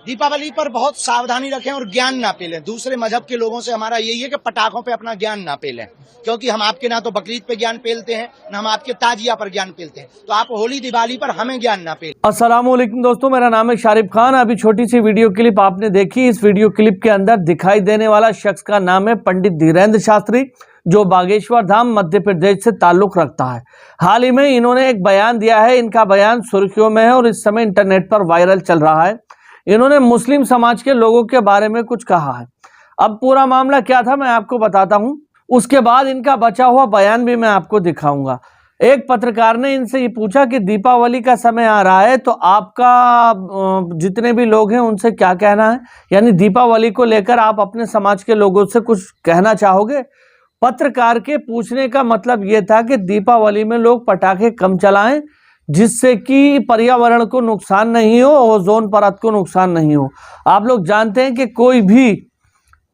दीपावली पर बहुत सावधानी रखें और ज्ञान ना पेलें। दूसरे मजहब के लोगों से हमारा यही है कि पटाखों पे अपना ज्ञान ना पेलें, क्योंकि हम आपके ना तो बकरीद पे ज्ञान पेलते हैं, ना हम आपके ताजिया पर ज्ञान पेलते हैं। तो आप होली दिवाली पर हमें ज्ञान ना पेलें। अस्सलाम वालेकुम दोस्तों, मेरा नाम है शारिफ खान। अभी छोटी सी वीडियो क्लिप आपने देखी। इस वीडियो क्लिप के अंदर दिखाई देने वाला शख्स का नाम है पंडित धीरेन्द्र शास्त्री, जो बागेश्वर धाम मध्य प्रदेश से ताल्लुक रखता है। हाल ही में इन्होंने एक बयान दिया है। इनका बयान सुर्खियों में है और इस समय इंटरनेट पर वायरल चल रहा है। इन्होंने मुस्लिम समाज के लोगों के बारे में कुछ कहा है। अब पूरा मामला क्या था मैं आपको बताता हूं, उसके बाद इनका बचा हुआ बयान भी मैं आपको दिखाऊंगा। एक पत्रकार ने इनसे ये पूछा कि दीपावली का समय आ रहा है, तो आपका जितने भी लोग हैं उनसे क्या कहना है, यानी दीपावली को लेकर आप अपने समाज के लोगों से कुछ कहना चाहोगे। पत्रकार के पूछने का मतलब ये था कि दीपावली में लोग पटाखे कम चलाएं, जिससे कि पर्यावरण को नुकसान नहीं हो, ओजोन परत को नुकसान नहीं हो। आप लोग जानते हैं कि कोई भी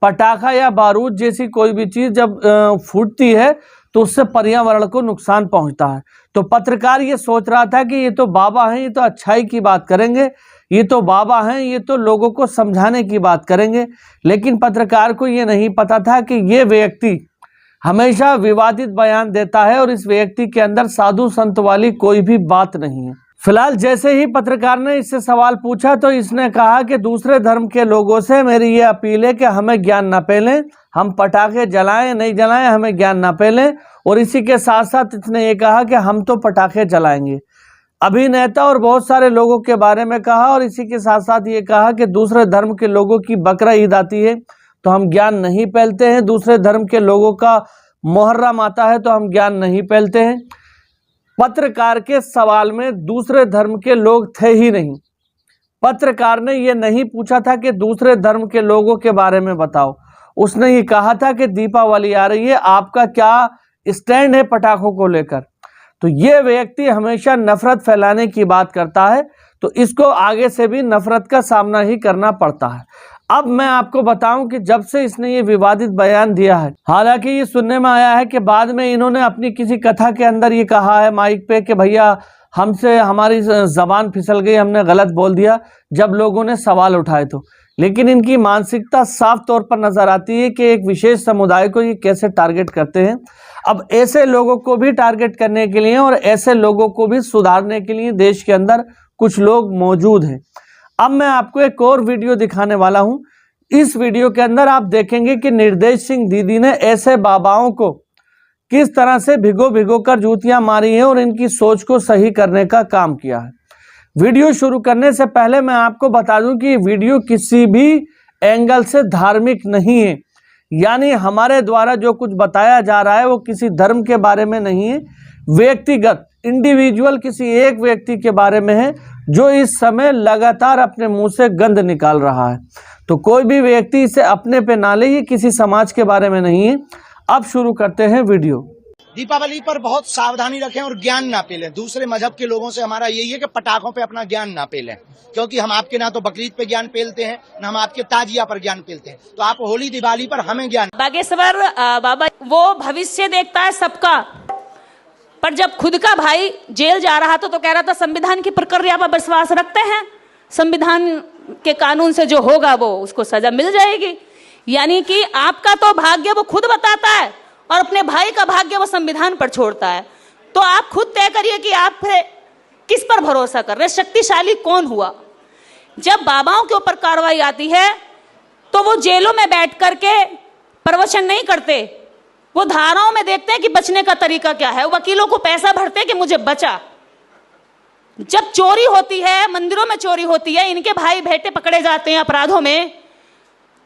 पटाखा या बारूद जैसी कोई भी चीज जब फूटती है तो उससे पर्यावरण को नुकसान पहुंचता है। तो पत्रकार ये सोच रहा था कि ये तो बाबा हैं, ये तो अच्छाई की बात करेंगे, ये तो बाबा हैं, ये तो लोगों को समझाने की बात करेंगे। लेकिन पत्रकार को ये नहीं पता था कि ये व्यक्ति हमेशा विवादित बयान देता है और इस व्यक्ति के अंदर साधु संत वाली कोई भी बात नहीं है। फिलहाल जैसे ही पत्रकार ने इससे सवाल पूछा तो इसने कहा कि दूसरे धर्म के लोगों से मेरी ये अपील है कि हमें ज्ञान ना पेलें, हम पटाखे जलाएं नहीं जलाएं, हमें ज्ञान ना पेलें। और इसी के साथ साथ इसने ये कहा कि हम तो पटाखे जलाएंगे। अभिनेता और बहुत सारे लोगों के बारे में कहा और इसी के साथ साथ ये कहा कि दूसरे धर्म के लोगों की बकरा ईद आती है तो हम ज्ञान नहीं फैलते हैं, दूसरे धर्म के लोगों का मुहर्रम आता है तो हम ज्ञान नहीं फैलते हैं। पत्रकार के सवाल में दूसरे धर्म के लोग थे ही नहीं। पत्रकार ने यह नहीं पूछा था कि दूसरे धर्म के लोगों के बारे में बताओ, उसने ये कहा था कि दीपावली आ रही है, आपका क्या स्टैंड है पटाखों को लेकर। तो ये व्यक्ति हमेशा नफरत फैलाने की बात करता है, तो इसको आगे से भी नफरत का सामना ही करना पड़ता है। अब मैं आपको बताऊं कि जब से इसने ये विवादित बयान दिया है, हालांकि ये सुनने में आया है कि बाद में इन्होंने अपनी किसी कथा के अंदर ये कहा है माइक पे कि भैया हमसे हमारी जबान फिसल गई, हमने गलत बोल दिया, जब लोगों ने सवाल उठाए तो। लेकिन इनकी मानसिकता साफ तौर पर नजर आती है कि एक विशेष समुदाय को ये कैसे टारगेट करते हैं। अब ऐसे लोगों को भी टारगेट करने के लिए और ऐसे लोगों को भी सुधारने के लिए देश के अंदर कुछ लोग मौजूद हैं। अब मैं आपको एक और वीडियो दिखाने वाला हूं। इस वीडियो के अंदर आप देखेंगे कि निर्देश सिंह दीदी ने ऐसे बाबाओं को किस तरह से भिगो भिगो कर जूतियां मारी हैं और इनकी सोच को सही करने का काम किया है। वीडियो शुरू करने से पहले मैं आपको बता दूं कि वीडियो किसी भी एंगल से धार्मिक नहीं है, यानी हमारे द्वारा जो कुछ बताया जा रहा है वो किसी धर्म के बारे में नहीं है, व्यक्तिगत इंडिविजुअल किसी एक व्यक्ति के बारे में है जो इस समय लगातार अपने मुंह से गंद निकाल रहा है। तो कोई भी व्यक्ति इसे अपने पे ना ले, ये किसी समाज के बारे में नहीं है। अब शुरू करते हैं वीडियो। दीपावली पर बहुत सावधानी रखें और ज्ञान ना पेलें। दूसरे मजहब के लोगों से हमारा यही है कि पटाखों पे अपना ज्ञान ना पेलें, क्योंकि हम आपके ना तो बकरीद पे ज्ञान पेलते हैं, ना हम आपके ताजिया पर ज्ञान पेलते हैं। तो आप होली दिवाली पर हमें ज्ञान। बागेश्वर बाबा वो भविष्य देखता है सबका, पर जब खुद का भाई जेल जा रहा था तो कह रहा था संविधान की प्रक्रिया पर विश्वास रखते हैं, संविधान के कानून से जो होगा वो उसको सजा मिल जाएगी। यानी कि आपका तो भाग्य वो खुद बताता है और अपने भाई का भाग्य वो संविधान पर छोड़ता है। तो आप खुद तय करिए कि आप किस पर भरोसा कर रहे, शक्तिशाली कौन हुआ। जब बाबाओं के ऊपर कार्रवाई आती है तो वो जेलों में बैठ करके प्रवचन नहीं करते, वो धाराओं में देखते हैं कि बचने का तरीका क्या है, वकीलों को पैसा भरते हैं कि मुझे बचा। जब चोरी होती है, मंदिरों में चोरी होती है, इनके भाई बेटे पकड़े जाते हैं अपराधों में,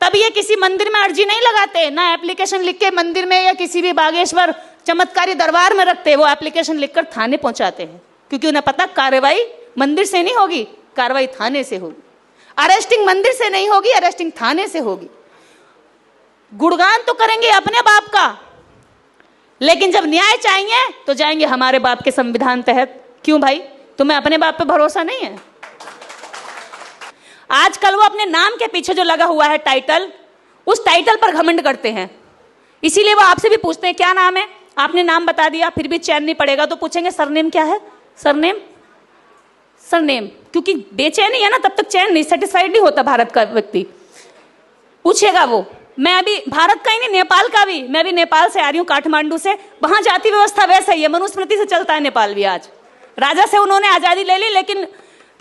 तब ये किसी मंदिर में अर्जी नहीं लगाते, ना एप्लीकेशन लिख के मंदिर में या किसी भी बागेश्वर चमत्कारी दरबार में रखते, वो एप्लीकेशन लिखकर थाने पहुंचाते हैं, क्योंकि उन्हें पता कार्रवाई मंदिर से नहीं होगी, कार्रवाई थाने से होगी। अरेस्टिंग मंदिर से नहीं होगी, अरेस्टिंग थाने से होगी। गुणगान तो करेंगे अपने बाप का, लेकिन जब न्याय चाहिए तो जाएंगे हमारे बाप के संविधान तहत। क्यों भाई, तुम्हें अपने बाप पे भरोसा नहीं है? आजकल वो अपने नाम के पीछे जो लगा हुआ है टाइटल, उस टाइटल पर घमंड करते हैं। इसीलिए वो आपसे भी पूछते हैं क्या नाम है, आपने नाम बता दिया फिर भी चैन नहीं पड़ेगा तो पूछेंगे सरनेम क्या है, सरनेम सरनेम, क्योंकि बेचैनी है ना, तब तक चैन नहीं, सेटिस्फाइड नहीं होता भारत का व्यक्ति। पूछेगा वो, मैं अभी भारत का ही नहीं, नेपाल का भी, मैं भी नेपाल से आ रही हूँ, काठमांडू से, वहां जाति व्यवस्था वैसा ही है, मनुस्मृति से चलता है नेपाल भी। आज राजा से उन्होंने आजादी ले ली, लेकिन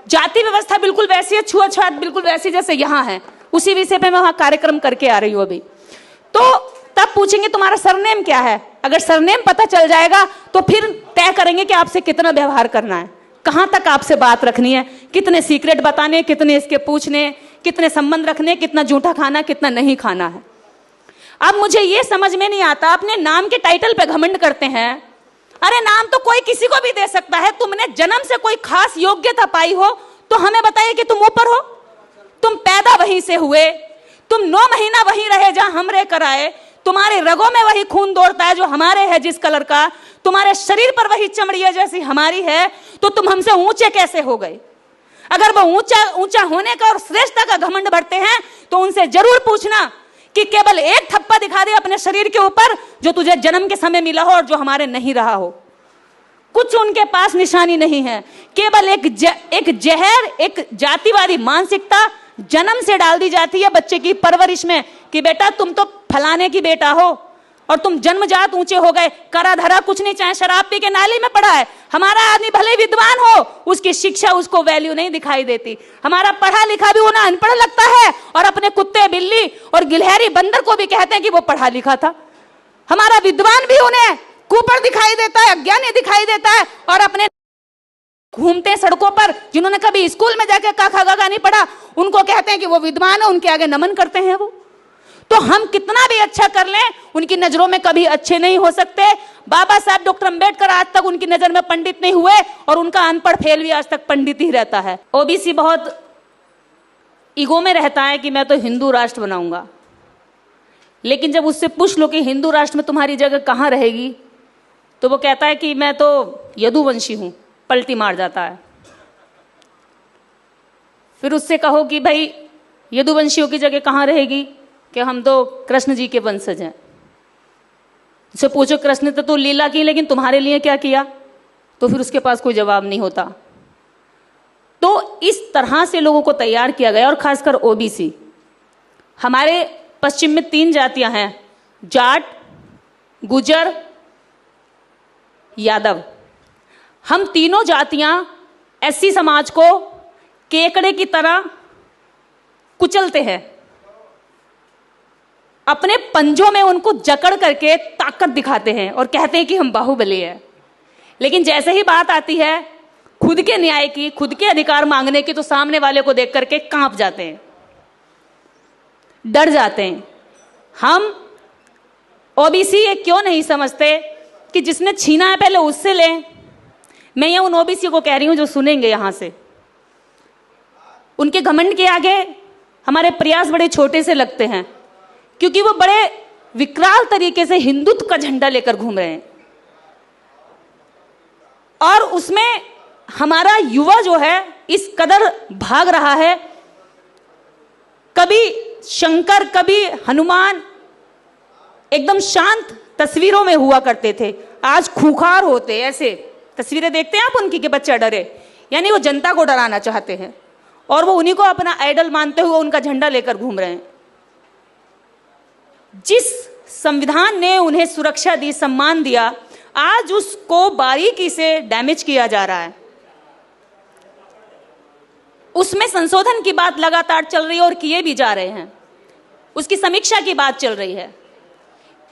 जाति व्यवस्था बिल्कुल वैसी है, छुआछूत बिल्कुल वैसी जैसे यहाँ है। उसी विषय पे मैं वहां कार्यक्रम करके आ रही हूँ अभी। तो तब पूछेंगे तुम्हारा सरनेम क्या है। अगर सरनेम पता चल जाएगा तो फिर तय करेंगे कि आपसे कितना व्यवहार करना है, कहां तक आपसे बात रखनी है, कितने सीक्रेट बताने, कितने इसके पूछने, कितने संबंध रखने, कितना जूठा खाना, कितना नहीं खाना है। अब मुझे ये समझ में नहीं आता, अपने नाम के टाइटल पे घमंड करते हैं। अरे नाम तो कोई किसी को भी दे सकता है। तुमने जन्म से कोई खास योग्यता पाई हो तो हमें बताइए कि तुम ऊपर हो। तुम पैदा वहीं से हुए, तुम 9 महीना वहीं रहे जहां हम रह कर आए, तुम्हारे रगों में वही खून दौड़ता है जो हमारे है जिस कलर का, तुम्हारे शरीर पर वही चमड़ी है जैसी हमारी है, तो तुम हमसे ऊंचे कैसे हो गए? अगर वो ऊंचा होने का और श्रेष्ठता का घमंड भरते हैं तो उनसे जरूर पूछना कि केवल एक थप्पा दिखा दे अपने शरीर के ऊपर जो तुझे जन्म के समय मिला हो और जो हमारे नहीं रहा हो। कुछ उनके पास निशानी नहीं है, केवल एक जहर, एक जातिवादी मानसिकता जन्म से डाल दी जाती है बच्चे की परवरिश में कि बेटा तुम तो फलाने की बेटा हो और तुम जन्मजात ऊंचे हो गए। करा धरा कुछ नहीं, चाहे शराब पी के नाली में पड़ा है। हमारा आदमी भले विद्वान हो, उसकी शिक्षा उसको वैल्यू नहीं दिखाई देती। हमारा पढ़ा लिखा भी उन्हें अनपढ़ लगता है और अपने कुत्ते बिल्ली और गिलहरी बंदर को भी कहते हैं कि वो पढ़ा लिखा था। हमारा विद्वान भी उन्हें कुपड़ दिखाई देता है, अज्ञानी दिखाई देता है, और अपने घूमते हैं सड़कों पर जिन्होंने कभी स्कूल में जाके काखा गागा नहीं पढ़ा, उनको कहते हैं कि वो विद्वान है, उनके आगे नमन करते हैं वो। तो हम कितना भी अच्छा कर लें, उनकी नजरों में कभी अच्छे नहीं हो सकते। बाबा साहब डॉक्टर अंबेडकर आज तक उनकी नजर में पंडित नहीं हुए और उनका अनपढ़ फेल भी आज तक पंडित ही रहता है। ओबीसी बहुत ईगो में रहता है कि मैं तो हिंदू राष्ट्र बनाऊंगा, लेकिन जब उससे पूछ लो कि हिंदू राष्ट्र में तुम्हारी जगह कहाँ रहेगी, तो वो कहता है कि मैं तो यदुवंशी हूं, पलटी मार जाता है। फिर उससे कहो कि भाई यदुवंशियों की जगह कहाँ रहेगी, कि हम तो कृष्ण जी के वंशज हैं। उससे पूछो कृष्ण तो लीला की, लेकिन तुम्हारे लिए क्या किया, तो फिर उसके पास कोई जवाब नहीं होता। तो इस तरह से लोगों को तैयार किया गया, और खासकर ओबीसी। हमारे पश्चिम में 3 जातियां हैं, जाट, गुजर, यादव। हम तीनों जातियां एससी समाज को केकड़े की तरह कुचलते हैं, अपने पंजों में उनको जकड़ करके ताकत दिखाते हैं और कहते हैं कि हम बाहुबली है। लेकिन जैसे ही बात आती है खुद के न्याय की, खुद के अधिकार मांगने की, तो सामने वाले को देख करके कांप जाते हैं, डर जाते हैं। हम ओबीसी ये क्यों नहीं समझते कि जिसने छीना है पहले उससे लें। मैं ये उन ओबीसी को कह रही हूं जो सुनेंगे यहां से, उनके घमंड के आगे हमारे प्रयास बड़े छोटे से लगते हैं, क्योंकि वो बड़े विकराल तरीके से हिंदुत्व का झंडा लेकर घूम रहे हैं। और उसमें हमारा युवा जो है इस कदर भाग रहा है, कभी शंकर कभी हनुमान एकदम शांत तस्वीरों में हुआ करते थे, आज खूंखार होते। ऐसे तस्वीरें देखते हैं आप उनकी कि बच्चा डरे, यानी वो जनता को डराना चाहते हैं और वो उन्हीं को अपना आइडल मानते हुए उनका झंडा लेकर घूम रहे हैं। जिस संविधान ने उन्हें सुरक्षा दी, सम्मान दिया, आज उसको बारीकी से डैमेज किया जा रहा है। उसमें संशोधन की बात लगातार चल रही है और किए भी जा रहे हैं, उसकी समीक्षा की बात चल रही है।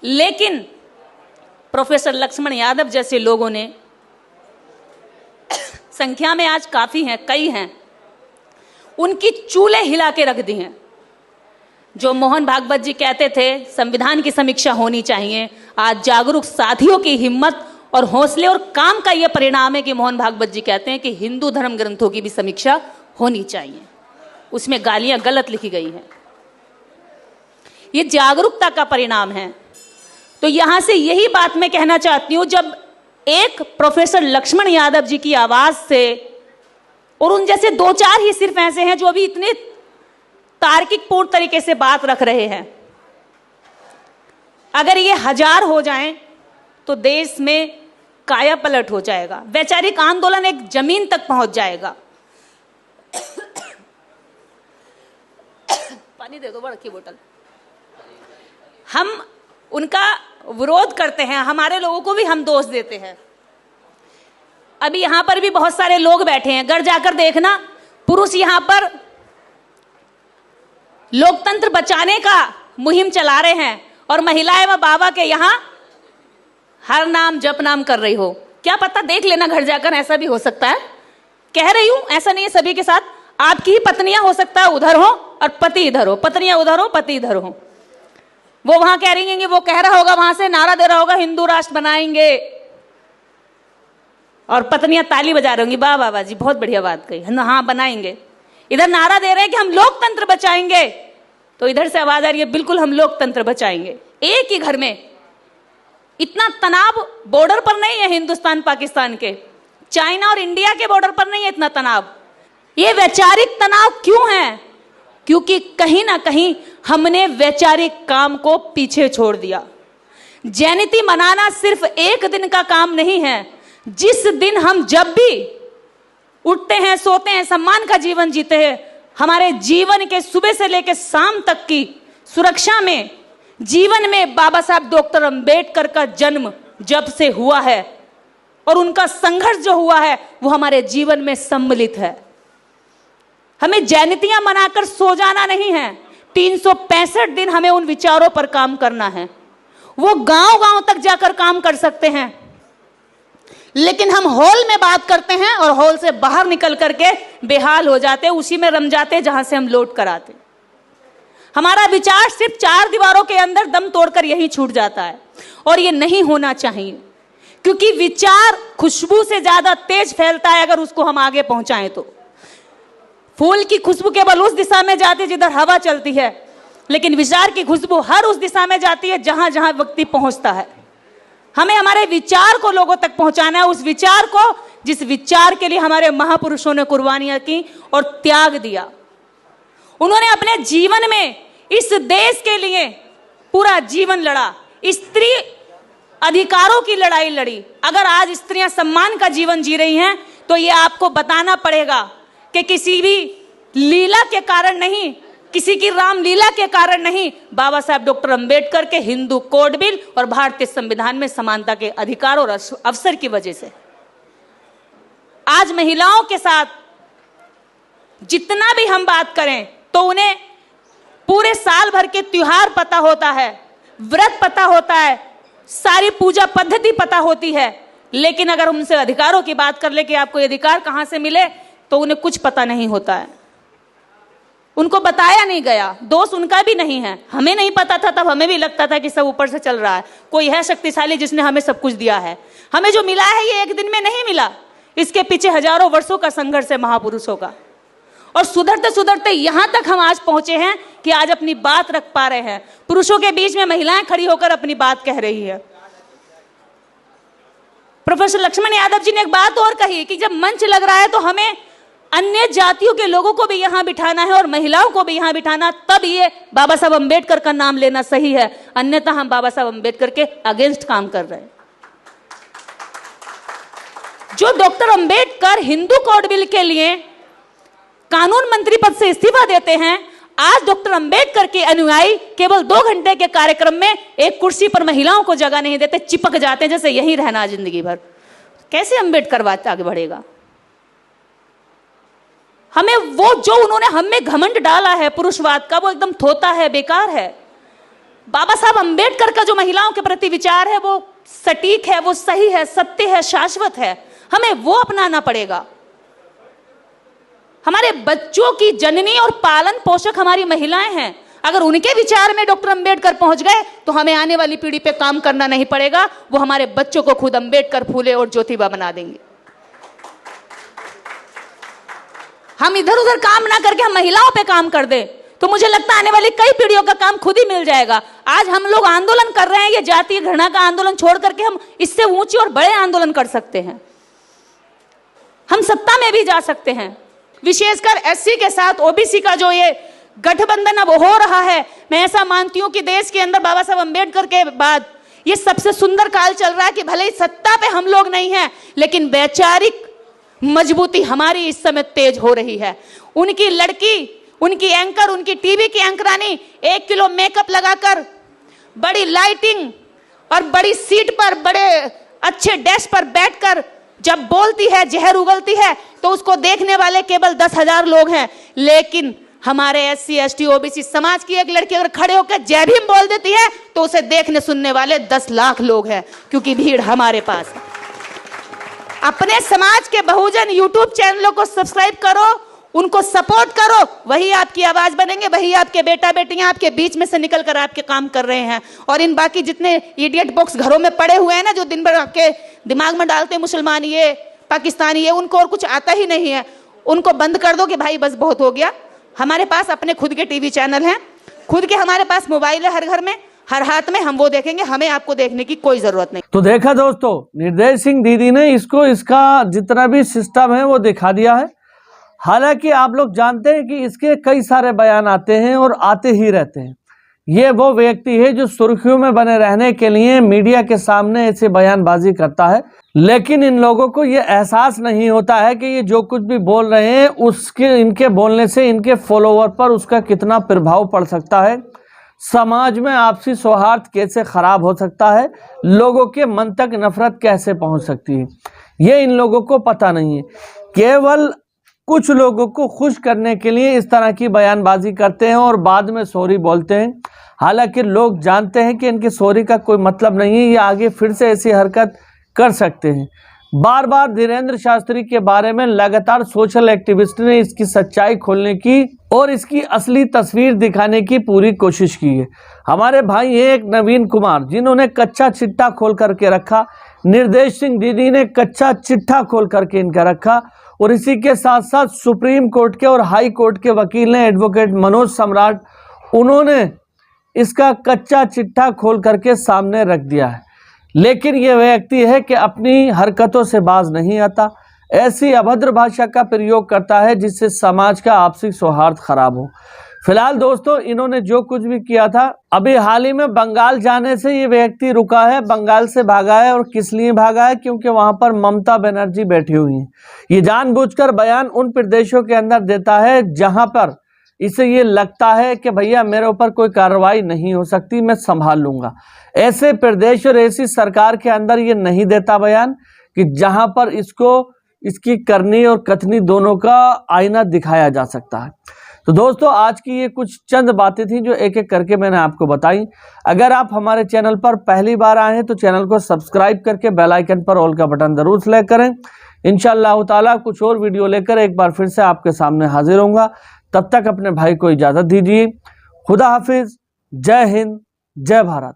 लेकिन प्रोफेसर लक्ष्मण यादव जैसे लोगों ने, संख्या में आज काफी हैं, कई हैं, उनकी चूल्हे हिला के रख दी हैं। जो मोहन भागवत जी कहते थे संविधान की समीक्षा होनी चाहिए, आज जागरूक साथियों की हिम्मत और हौसले और काम का यह परिणाम है कि मोहन भागवत जी कहते हैं कि हिंदू धर्म ग्रंथों की भी समीक्षा होनी चाहिए। उसमें गालियां गलत लिखी गई हैं, ये जागरूकता का परिणाम है। तो यहां से यही बात मैं कहना चाहती हूं, जब एक प्रोफेसर लक्ष्मण यादव जी की आवाज से, और उन जैसे 2-4 ही सिर्फ ऐसे हैं जो अभी इतने तार्किक पूर्ण तरीके से बात रख रहे हैं, अगर ये 1000 हो जाएं तो देश में काया पलट हो जाएगा। वैचारिक आंदोलन एक जमीन तक पहुंच जाएगा। पानी दे दो, बड़ा की बोतल। हम उनका विरोध करते हैं, हमारे लोगों को भी हम दोष देते हैं। अभी यहां पर भी बहुत सारे लोग बैठे हैं, घर जाकर देखना, पुरुष यहां पर लोकतंत्र बचाने का मुहिम चला रहे हैं और महिलाएं व बाबा के यहां हर नाम जप नाम कर रही हो। क्या पता, देख लेना घर जाकर, ऐसा भी हो सकता है। कह रही हूं, ऐसा नहीं है सभी के साथ। आपकी ही पत्नियां हो सकता है उधर हो और पति इधर हो, पत्नियां उधर हो पति इधर हो। वो वहां कह रही हैं, वो कह रहा होगा, वहां से नारा दे रहा होगा हिंदू राष्ट्र बनाएंगे, और पत्नियां ताली बजा रही होंगी, वाह बाबा जी बहुत बढ़िया बात कही, हाँ बनाएंगे। इधर नारा दे रहे हैं कि हम लोकतंत्र बचाएंगे, तो इधर से आवाज आ रही है बिल्कुल हम लोकतंत्र बचाएंगे। एक ही घर में इतना तनाव बॉर्डर पर नहीं है हिंदुस्तान पाकिस्तान के, चाइना और इंडिया के बॉर्डर पर नहीं है इतना तनाव। ये वैचारिक तनाव क्यों है? क्योंकि कहीं ना कहीं हमने वैचारिक काम को पीछे छोड़ दिया। जयंती मनाना सिर्फ एक दिन का काम नहीं है। जिस दिन हम जब भी उठते हैं, सोते हैं, सम्मान का जीवन जीते हैं, हमारे जीवन के सुबह से लेकर शाम तक की सुरक्षा में, जीवन में बाबा साहब डॉक्टर अंबेडकर का जन्म जब से हुआ है और उनका संघर्ष जो हुआ है वो हमारे जीवन में सम्मिलित है। हमें जयंतियां मनाकर सो जाना नहीं है, 365 दिन हमें उन विचारों पर काम करना है। वो गांव-गांव तक जाकर काम कर सकते हैं, लेकिन हम हॉल में बात करते हैं और हॉल से बाहर निकल करके बेहाल हो जाते हैं, उसी में रम जाते हैं जहां से हम लौट कर आते। हमारा विचार सिर्फ 4 दीवारों के अंदर दम तोड़कर यहीं छूट जाता है, और ये नहीं होना चाहिए, क्योंकि विचार खुशबू से ज्यादा तेज फैलता है अगर उसको हम आगे पहुंचाएं तो। फूल की खुशबू केवल उस दिशा में जाती है जिधर हवा चलती है, लेकिन विचार की खुशबू हर उस दिशा में जाती है जहां जहां व्यक्ति पहुंचता है। हमें हमारे विचार को लोगों तक पहुंचाना है, उस विचार को जिस विचार के लिए हमारे महापुरुषों ने कुर्बानियां की और त्याग दिया। उन्होंने अपने जीवन में इस देश के लिए पूरा जीवन लड़ा, स्त्री अधिकारों की लड़ाई लड़ी। अगर आज स्त्रियां सम्मान का जीवन जी रही हैं तो ये आपको बताना पड़ेगा कि किसी भी लीला के कारण नहीं, किसी की रामलीला के कारण नहीं, बाबा साहब डॉक्टर अंबेडकर के हिंदू कोड बिल और भारतीय संविधान में समानता के अधिकार और अवसर की वजह से आज महिलाओं के साथ जितना भी हम बात करें तो उन्हें पूरे साल भर के त्योहार पता होता है, व्रत पता होता है, सारी पूजा पद्धति पता होती है, लेकिन अगर उनसे अधिकारों की बात कर ले कि आपको ये अधिकार कहां से मिले तो उन्हें कुछ पता नहीं होता है। उनको बताया नहीं गया, दोष उनका भी नहीं है। हमें नहीं पता था तब हमें भी लगता था कि सब ऊपर से चल रहा है, कोई है शक्तिशाली जिसने हमें सब कुछ दिया है। हमें जो मिला है ये एक दिन में नहीं मिला, इसके पीछे हजारों वर्षों का संघर्ष है महापुरुषों का। और सुधरते सुधरते यहां तक हम आज पहुंचे हैं कि आज अपनी बात रख पा रहे हैं। पुरुषों के बीच में महिलाएं खड़ी होकर अपनी बात कह रही है। प्रोफेसर लक्ष्मण यादव जी ने एक बात और कही कि जब मंच लग रहा है तो हमें अन्य जातियों के लोगों को भी यहां बिठाना है और महिलाओं को भी यहां बिठाना, तब ये बाबा साहब अंबेडकर का नाम लेना सही है, अन्यथा हम बाबा साहब अंबेडकर के अगेंस्ट काम कर रहे हैं। जो doctor Ambedkar Hindu code bill के लिए कानून मंत्री पद से इस्तीफा देते हैं, आज डॉक्टर अंबेडकर के अनुयायी केवल 2 घंटे के कार्यक्रम में एक कुर्सी पर महिलाओं को जगह नहीं देते, चिपक जाते हैं जैसे यही रहना जिंदगी भर। कैसे अंबेडकर बात आगे बढ़ेगा? हमें वो जो उन्होंने हमें घमंड डाला है पुरुषवाद का, वो एकदम थोता है, बेकार है। बाबा साहब अंबेडकर का जो महिलाओं के प्रति विचार है वो सटीक है, वो सही है, सत्य है, शाश्वत है। हमें वो अपनाना पड़ेगा। हमारे बच्चों की जननी और पालन पोषक हमारी महिलाएं हैं। अगर उनके विचार में डॉक्टर अंबेडकर पहुंच गए तो हमें आने वाली पीढ़ी पे काम करना नहीं पड़ेगा, वो हमारे बच्चों को खुद अंबेडकर, फूले और ज्योतिबा बना देंगे। हम इधर उधर काम ना करके हम महिलाओं पे काम कर दें तो मुझे लगता है आने वाली कई पीढ़ियों का काम खुद ही मिल जाएगा। आज हम लोग आंदोलन कर रहे हैं, ये जातीय घृणा का आंदोलन छोड़ करके हम इससे ऊंचे और बड़े आंदोलन कर सकते हैं। हम सत्ता में भी जा सकते हैं। विशेषकर एससी के साथ ओबीसी का जो ये गठबंधन अब हो रहा है, मैं ऐसा मानती हूं कि देश के अंदर बाबा साहब अंबेडकर के बाद ये सबसे सुंदर काल चल रहा है कि भले ही सत्ता पे हम लोग नहीं हैं, लेकिन वैचारिक मजबूती हमारी इस समय तेज हो रही है। उनकी लड़की, उनकी एंकर, उनकी टीवी की एंकरानी 1 किलो मेकअप लगाकर, बड़ी लाइटिंग और बड़ी सीट पर, बड़े अच्छे डेस्क पर बैठकर जब बोलती है, जहर उगलती है, तो उसको देखने वाले केवल 10,000 लोग हैं। लेकिन हमारे SC ST OBC समाज की एक लड़की अगर खड़े होकर जय भीम बोल देती है तो उसे देखने सुनने वाले 10 लाख लोग हैं, क्योंकि भीड़ हमारे पास है। अपने समाज के बहुजन यूट्यूब चैनलों को सब्सक्राइब करो, उनको सपोर्ट करो, वही आपकी आवाज बनेंगे, वही आपके बेटा बेटियां आपके बीच में से निकल कर आपके काम कर रहे हैं। और इन बाकी जितने इडियट बॉक्स घरों में पड़े हुए हैं ना, जो दिन भर आपके दिमाग में डालते हैं मुसलमान ये, पाकिस्तानी ये, उनको और कुछ आता ही नहीं है, उनको बंद कर दो कि भाई बस बहुत हो गया। हमारे पास अपने खुद के टीवी चैनल हैं, खुद के हमारे पास मोबाइल है हर घर में, हर हाथ में, हम वो देखेंगे, हमें आपको देखने की कोई जरूरत नहीं। तो देखा दोस्तों, निर्देश सिंह दीदी ने इसको इसका जितना भी सिस्टम है वो दिखा दिया है। हालांकि आप लोग जानते हैं कि इसके कई सारे बयान आते हैं और आते ही रहते हैं। ये वो व्यक्ति है जो सुर्खियों में बने रहने के लिए मीडिया के सामने ऐसे बयानबाजी करता है, लेकिन इन लोगों को ये एहसास नहीं होता है कि ये जो कुछ भी बोल रहे हैं उसके, इनके बोलने से इनके फॉलोवर पर उसका कितना प्रभाव पड़ सकता है, समाज में आपसी सौहार्द कैसे खराब हो सकता है, लोगों के मन तक नफरत कैसे पहुंच सकती है, ये इन लोगों को पता नहीं है। केवल कुछ लोगों को खुश करने के लिए इस तरह की बयानबाजी करते हैं और बाद में सॉरी बोलते हैं। हालांकि लोग जानते हैं कि इनकी सॉरी का कोई मतलब नहीं है, ये आगे फिर से ऐसी हरकत कर सकते हैं। बार बार धीरेंद्र शास्त्री के बारे में लगातार सोशल एक्टिविस्ट ने इसकी सच्चाई खोलने की और इसकी असली तस्वीर दिखाने की पूरी कोशिश की है। हमारे भाई हैं एक नवीन कुमार, जिन्होंने कच्चा चिट्ठा खोल करके रखा, निर्देश सिंह दीदी ने कच्चा चिट्ठा खोल करके इनका रखा, और इसी के साथ साथ सुप्रीम कोर्ट के और हाई कोर्ट के वकील ने, एडवोकेट मनोज सम्राट, उन्होंने इसका कच्चा चिट्ठा खोल करके सामने रख दिया है। लेकिन यह व्यक्ति है कि अपनी हरकतों से बाज नहीं आता, ऐसी अभद्र भाषा का प्रयोग करता है जिससे समाज का आपसी सौहार्द खराब हो। फिलहाल दोस्तों, इन्होंने जो कुछ भी किया था, अभी हाल ही में बंगाल जाने से ये व्यक्ति रुका है, बंगाल से भागा है। और किस लिए भागा है? क्योंकि वहां पर ममता बनर्जी बैठी हुई है। ये जानबूझकर बयान उन प्रदेशों के अंदर देता है जहां पर इसे ये लगता है कि भैया मेरे ऊपर कोई कार्रवाई नहीं हो सकती, मैं संभाल लूंगा। ऐसे प्रदेश और ऐसी सरकार के अंदर ये नहीं देता बयान कि जहां पर इसको इसकी करनी और कथनी दोनों का आईना दिखाया जा सकता है। तो दोस्तों, आज की ये कुछ चंद बातें थी जो एक एक करके मैंने आपको बताई। अगर आप हमारे चैनल पर पहली बार आए हैं तो चैनल को सब्सक्राइब करके बेल आइकन पर ऑल का बटन जरूर सेलेक्ट करें। इंशाअल्लाह ताला कुछ और वीडियो लेकर एक बार फिर से आपके सामने हाजिर होऊंगा। तब तक अपने भाई को इजाज़त दीजिए। खुदा हाफिज। जय हिंद, जय भारत।